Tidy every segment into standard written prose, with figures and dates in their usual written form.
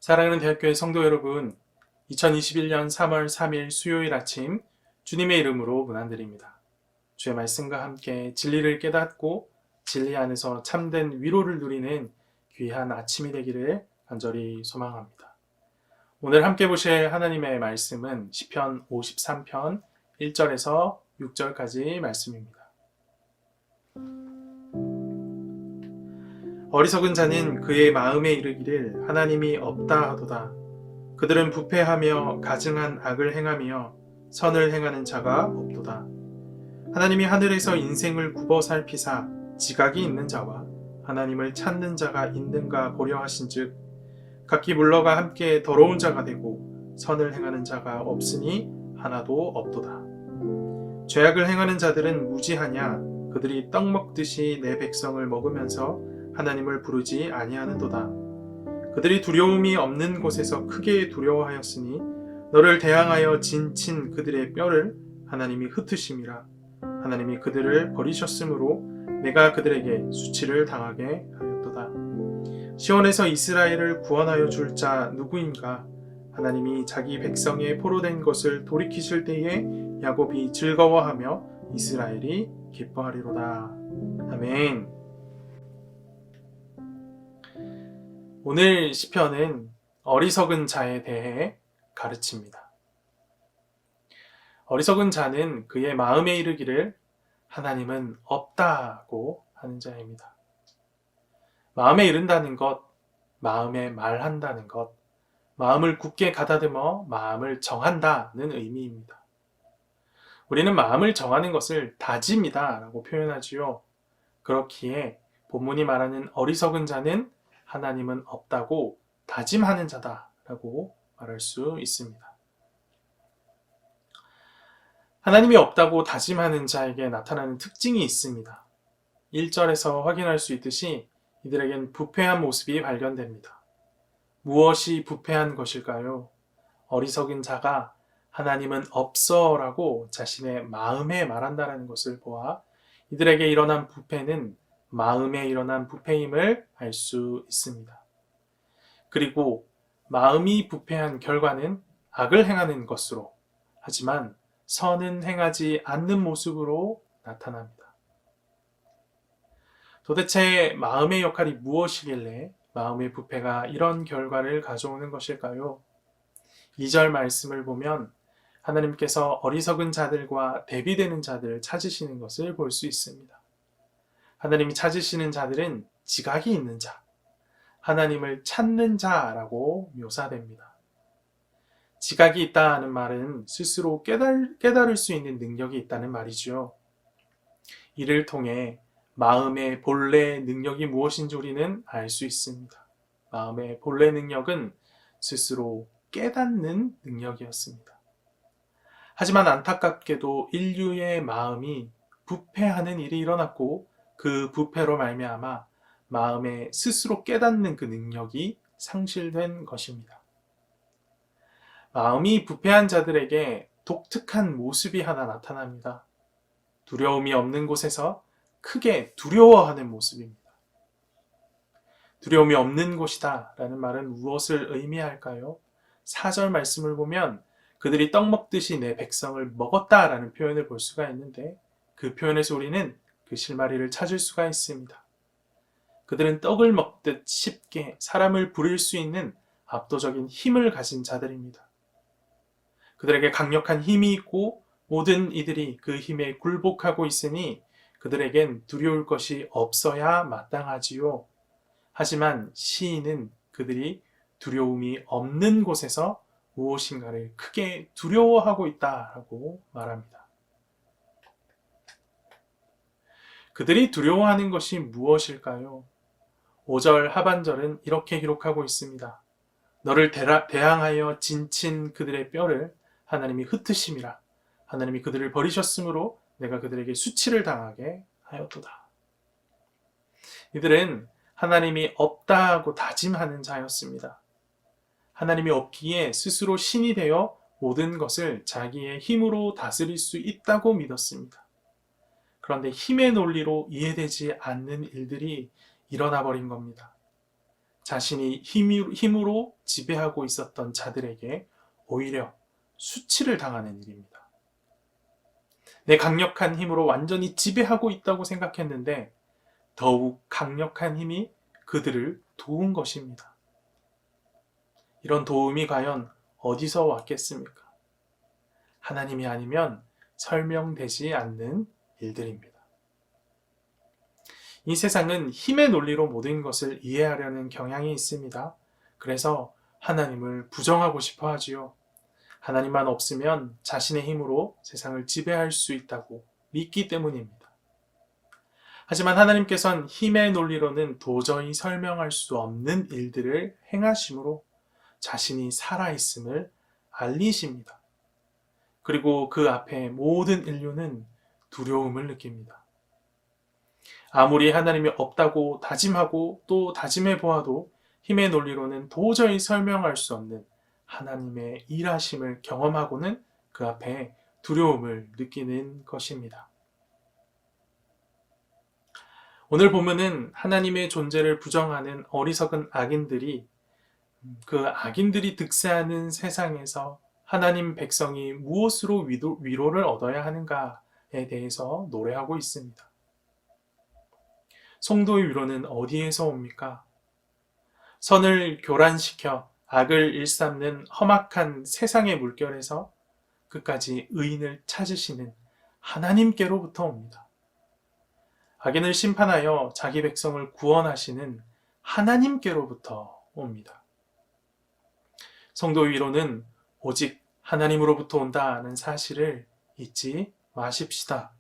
사랑하는 대학교의 성도 여러분, 2021년 3월 3일 수요일 아침 주님의 이름으로 문안드립니다. 주의 말씀과 함께 진리를 깨닫고 진리 안에서 참된 위로를 누리는 귀한 아침이 되기를 간절히 소망합니다. 오늘 함께 보실 하나님의 말씀은 시편 53편 1절에서 6절까지 말씀입니다. 어리석은 자는 그의 마음에 이르기를 하나님이 없다 하도다. 그들은 부패하며 가증한 악을 행하며 선을 행하는 자가 없도다. 하나님이 하늘에서 인생을 굽어 살피사 지각이 있는 자와 하나님을 찾는 자가 있는가 보려 하신즉 각기 물러가 함께 더러운 자가 되고 선을 행하는 자가 없으니 하나도 없도다. 죄악을 행하는 자들은 무지하냐? 그들이 떡 먹듯이 내 백성을 먹으면서 하나님을 부르지 아니하는도다. 그들이 두려움이 없는 곳에서 크게 두려워하였으니 너를 대항하여 진친 그들의 뼈를 하나님이 흩으심이라. 하나님이 그들을 버리셨으므로 내가 그들에게 수치를 당하게 하였도다. 시온에서 이스라엘을 구원하여 줄 자 누구인가? 하나님이 자기 백성의 포로된 것을 돌이키실 때에 야곱이 즐거워하며 이스라엘이 기뻐하리로다. 아멘. 오늘 시편은 어리석은 자에 대해 가르칩니다. 어리석은 자는 그의 마음에 이르기를 하나님은 없다고 하는 자입니다. 마음에 이른다는 것, 마음에 말한다는 것, 마음을 굳게 가다듬어 마음을 정한다는 의미입니다. 우리는 마음을 정하는 것을 다짐이다 라고 표현하지요. 그렇기에 본문이 말하는 어리석은 자는 하나님은 없다고 다짐하는 자다 라고 말할 수 있습니다. 하나님이 없다고 다짐하는 자에게 나타나는 특징이 있습니다. 1절에서 확인할 수 있듯이 이들에겐 부패한 모습이 발견됩니다. 무엇이 부패한 것일까요? 어리석은 자가 하나님은 없어 라고 자신의 마음에 말한다는 것을 보아 이들에게 일어난 부패는 마음에 일어난 부패임을 알 수 있습니다. 그리고 마음이 부패한 결과는 악을 행하는 것으로, 하지만 선은 행하지 않는 모습으로 나타납니다. 도대체 마음의 역할이 무엇이길래 마음의 부패가 이런 결과를 가져오는 것일까요? 2절 말씀을 보면 하나님께서 어리석은 자들과 대비되는 자들을 찾으시는 것을 볼 수 있습니다. 하나님이 찾으시는 자들은 지각이 있는 자, 하나님을 찾는 자라고 묘사됩니다. 지각이 있다는 말은 스스로 깨달을 수 있는 능력이 있다는 말이죠. 이를 통해 마음의 본래 능력이 무엇인지 우리는 알 수 있습니다. 마음의 본래 능력은 스스로 깨닫는 능력이었습니다. 하지만 안타깝게도 인류의 마음이 부패하는 일이 일어났고 그 부패로 말미암아 마음에 스스로 깨닫는 그 능력이 상실된 것입니다. 마음이 부패한 자들에게 독특한 모습이 하나 나타납니다. 두려움이 없는 곳에서 크게 두려워하는 모습입니다. 두려움이 없는 곳이다 라는 말은 무엇을 의미할까요? 4절 말씀을 보면 그들이 떡 먹듯이 내 백성을 먹었다 라는 표현을 볼 수가 있는데 그 표현에서 우리는 그 실마리를 찾을 수가 있습니다. 그들은 떡을 먹듯 쉽게 사람을 부릴 수 있는 압도적인 힘을 가진 자들입니다. 그들에게 강력한 힘이 있고 모든 이들이 그 힘에 굴복하고 있으니 그들에겐 두려울 것이 없어야 마땅하지요. 하지만 시인은 그들이 두려움이 없는 곳에서 무엇인가를 크게 두려워하고 있다라고 말합니다. 그들이 두려워하는 것이 무엇일까요? 5절 하반절은 이렇게 기록하고 있습니다. 너를 대항하여 진친 그들의 뼈를 하나님이 흩으심이라. 하나님이 그들을 버리셨으므로 내가 그들에게 수치를 당하게 하였도다. 이들은 하나님이 없다고 다짐하는 자였습니다. 하나님이 없기에 스스로 신이 되어 모든 것을 자기의 힘으로 다스릴 수 있다고 믿었습니다. 그런데 힘의 논리로 이해되지 않는 일들이 일어나 버린 겁니다. 자신이 힘으로 지배하고 있었던 자들에게 오히려 수치를 당하는 일입니다. 내 강력한 힘으로 완전히 지배하고 있다고 생각했는데 더욱 강력한 힘이 그들을 도운 것입니다. 이런 도움이 과연 어디서 왔겠습니까? 하나님이 아니면 설명되지 않는 일들입니다. 이 세상은 힘의 논리로 모든 것을 이해하려는 경향이 있습니다. 그래서 하나님을 부정하고 싶어 하지요. 하나님만 없으면 자신의 힘으로 세상을 지배할 수 있다고 믿기 때문입니다. 하지만 하나님께서는 힘의 논리로는 도저히 설명할 수 없는 일들을 행하심으로 자신이 살아있음을 알리십니다. 그리고 그 앞에 모든 인류는 두려움을 느낍니다. 아무리 하나님이 없다고 다짐하고 또 다짐해 보아도 힘의 논리로는 도저히 설명할 수 없는 하나님의 일하심을 경험하고는 그 앞에 두려움을 느끼는 것입니다. 오늘 본문은 하나님의 존재를 부정하는 어리석은 악인들이 그 악인들이 득세하는 세상에서 하나님 백성이 무엇으로 위로를 얻어야 하는가에 대해서 노래하고 있습니다. 성도의 위로는 어디에서 옵니까? 선을 교란시켜 악을 일삼는 험악한 세상의 물결에서 끝까지 의인을 찾으시는 하나님께로부터 옵니다. 악인을 심판하여 자기 백성을 구원하시는 하나님께로부터 옵니다. 성도의 위로는 오직 하나님으로부터 온다는 사실을 잊지 마십시다.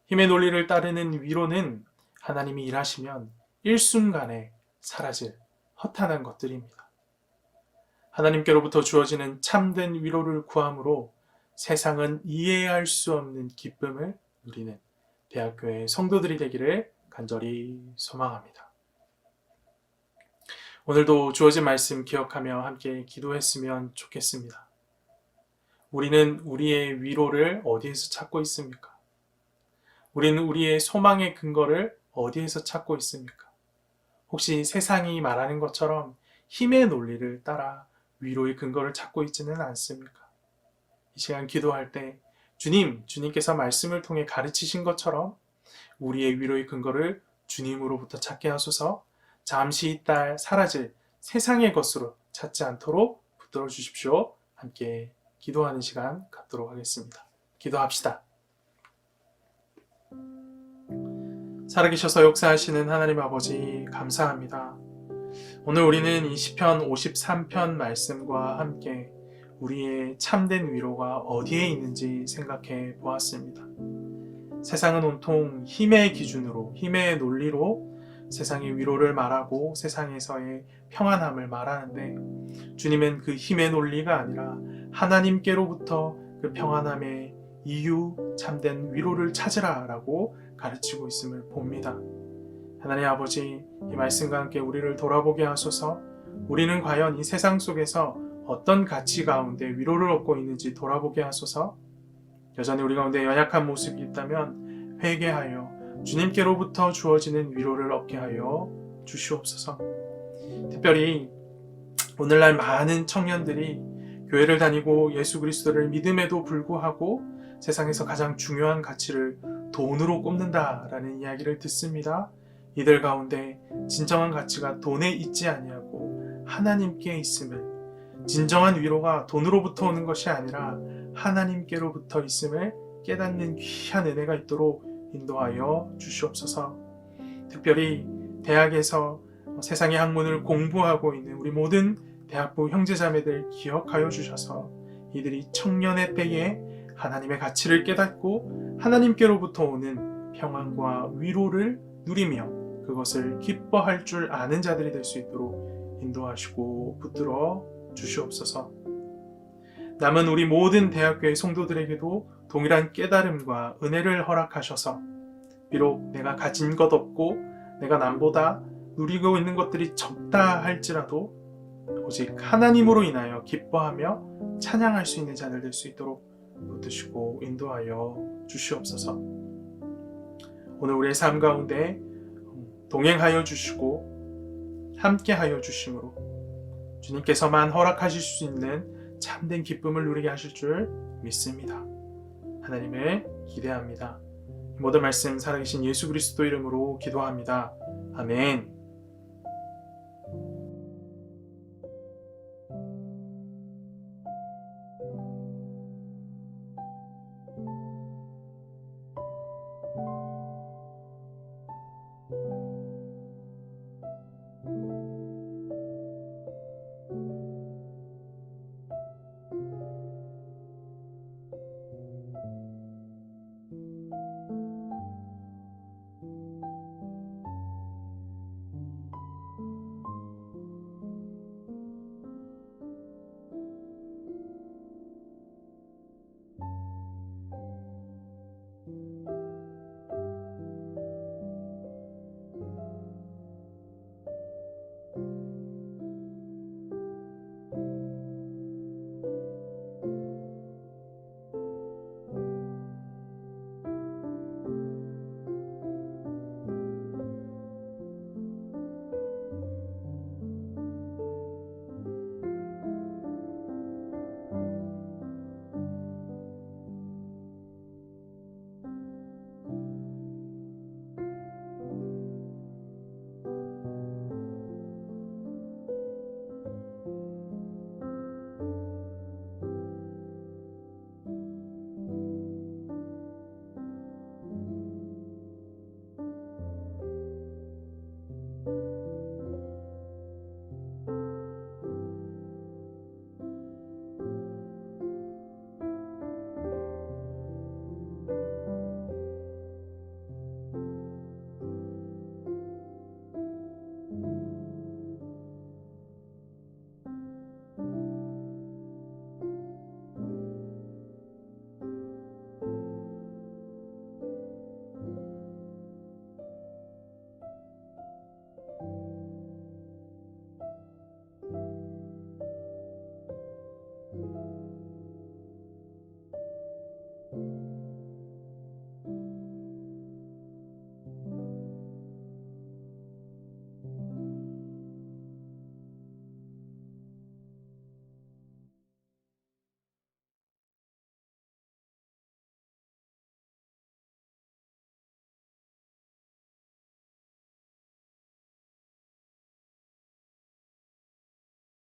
힘의 논리를 따르는 위로는 하나님이 일하시면 일순간에 사라질 허탄한 것들입니다. 하나님께로부터 주어지는 참된 위로를 구함으로 세상은 이해할 수 없는 기쁨을 누리는 대학교의 성도들이 되기를 간절히 소망합니다. 오늘도 주어진 말씀 기억하며 함께 기도했으면 좋겠습니다. 우리는 우리의 위로를 어디에서 찾고 있습니까? 우리는 우리의 소망의 근거를 어디에서 찾고 있습니까? 혹시 세상이 말하는 것처럼 힘의 논리를 따라 위로의 근거를 찾고 있지는 않습니까? 이 시간 기도할 때 주님께서 말씀을 통해 가르치신 것처럼 우리의 위로의 근거를 주님으로부터 찾게 하소서. 잠시 있다 사라질 세상의 것으로 찾지 않도록 붙들어 주십시오. 함께 기도하는 시간 갖도록 하겠습니다. 기도합시다. 살아계셔서 역사하시는 하나님 아버지 감사합니다. 오늘 우리는 이 시편 53편 말씀과 함께 우리의 참된 위로가 어디에 있는지 생각해 보았습니다. 세상은 온통 힘의 기준으로, 힘의 논리로 세상의 위로를 말하고 세상에서의 평안함을 말하는데 주님은 그 힘의 논리가 아니라 하나님께로부터 그 평안함의 이유, 참된 위로를 찾으라 라고 가르치고 있음을 봅니다. 하나님 아버지, 이 말씀과 함께 우리를 돌아보게 하소서. 우리는 과연 이 세상 속에서 어떤 가치 가운데 위로를 얻고 있는지 돌아보게 하소서. 여전히 우리 가운데 연약한 모습이 있다면 회개하여 주님께로부터 주어지는 위로를 얻게 하여 주시옵소서. 특별히 오늘날 많은 청년들이 교회를 다니고 예수 그리스도를 믿음에도 불구하고 세상에서 가장 중요한 가치를 돈으로 꼽는다라는 이야기를 듣습니다. 이들 가운데 진정한 가치가 돈에 있지 아니하고 하나님께 있음을, 진정한 위로가 돈으로부터 오는 것이 아니라 하나님께로부터 있음을 깨닫는 귀한 은혜가 있도록 인도하여 주시옵소서. 특별히 대학에서 세상의 학문을 공부하고 있는 우리 모든 대학부 형제자매들 기억하여 주셔서 이들이 청년의 때에 하나님의 가치를 깨닫고 하나님께로부터 오는 평안과 위로를 누리며 그것을 기뻐할 줄 아는 자들이 될 수 있도록 인도하시고 붙들어 주시옵소서. 남은 우리 모든 대학교의 성도들에게도 동일한 깨달음과 은혜를 허락하셔서 비록 내가 가진 것 없고 내가 남보다 누리고 있는 것들이 적다 할지라도 오직 하나님으로 인하여 기뻐하며 찬양할 수 있는 자들 될 수 있도록 붙드시고 인도하여 주시옵소서. 오늘 우리의 삶 가운데 동행하여 주시고 함께하여 주심으로 주님께서만 허락하실 수 있는 참된 기쁨을 누리게 하실 줄 믿습니다. 하나님을 기대합니다. 모든 말씀 살아계신 예수 그리스도 이름으로 기도합니다. 아멘.